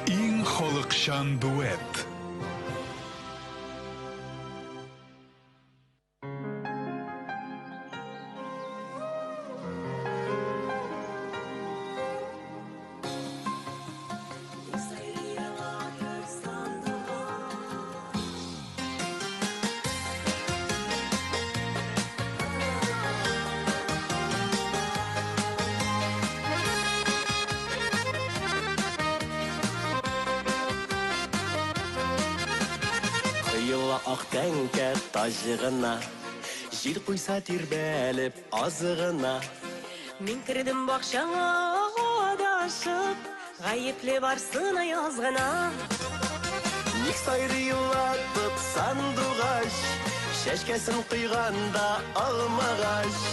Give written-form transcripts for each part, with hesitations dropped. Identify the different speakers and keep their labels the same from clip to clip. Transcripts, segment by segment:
Speaker 1: Иң холыкшан дуэт.
Speaker 2: Йыла ақ тәңкә тажығына, жер құйса тербәліп азығына.
Speaker 3: Мен кірдім бақшаңа адашып, ғайыпле барсын аязғына.
Speaker 2: Ник сайры йылатып сандуғаш, шәшкәсін құйғанда алмағаш.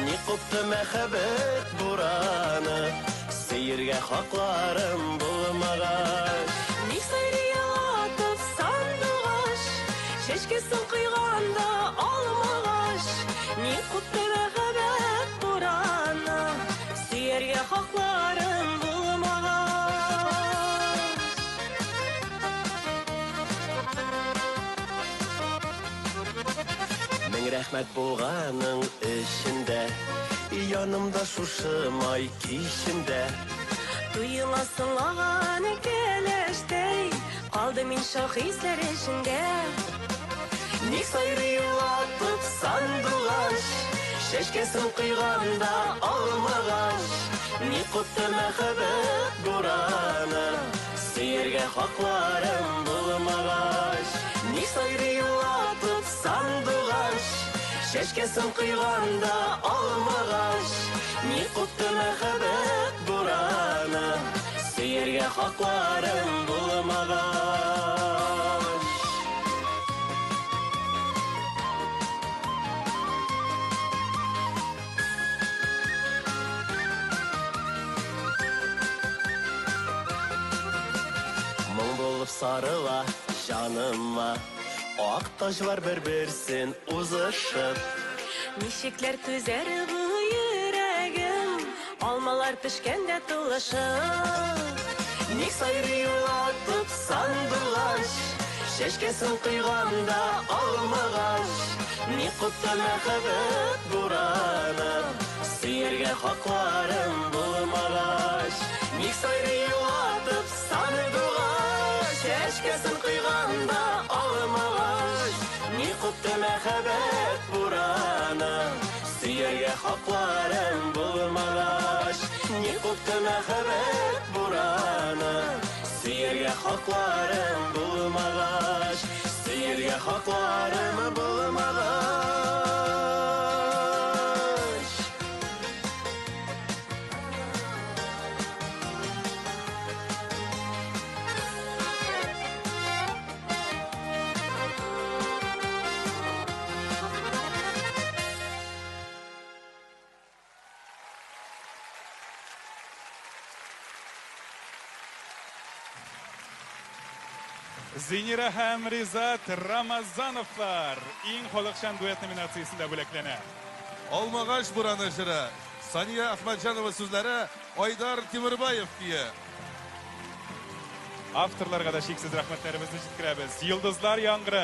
Speaker 2: Ник құпты мәхәббет бураны, сейірге хақларым болмағаш.
Speaker 3: Ник сайры йылатып сандуғаш, шешкесін құйғанда алмағаш. Ник құпты мәхәббет бураны, сейірге хақларым болмағаш.
Speaker 2: Мен рәхмәт болғаның ішінде, янымда шушымай кешінде.
Speaker 3: Туйыласың аған келештей, қалды мен шахислер ішінде.
Speaker 2: Ник сайры йылатып сандуғаш, шәшкесін құйғанда алмағаш. Ник құпты мәхәббет бураны, сейірге хақларым болмағаш. Ник сайры йылатып сандуғаш, шәшкесін құйғанда алмағаш. Ник құпты мәхәббет бураны, сейірге хақларым болмағаш. Мұң болып сарыла жаныма, ақ тажлар бір-бірсін ұзышып.
Speaker 3: Нишеклер түзер бұл йөрәгем, алмалар пішкенде тулышып.
Speaker 2: Ник сайры йылатып сандуғаш, шәшкесін құйғанда алмағаш. Ник құпты мәхәббет бураны, сейірге хақларым болмағаш. Ник сайры йылатып сандуғаш, шәшкесін құйғанда алмағаш. Ник құпты мәхәббет бураны, сейірге хақларым болмағаш. Ник құпты мәхәббет бураны, сейірге хақларым болмағаш. Сейірге хақларым болмағаш.
Speaker 1: Зинира һәм Ризат Рамазановлар иң холыкшан дуэт номинациясында бүләкләнә.
Speaker 4: Алмағаш бураны жыры. Сания Ахмаджанова сүзләре, Айдар Тимирбаев кие.
Speaker 1: Авторларга да шексез рәхмәтләребезне җиткерәбез. Йолдызлар яңгыры.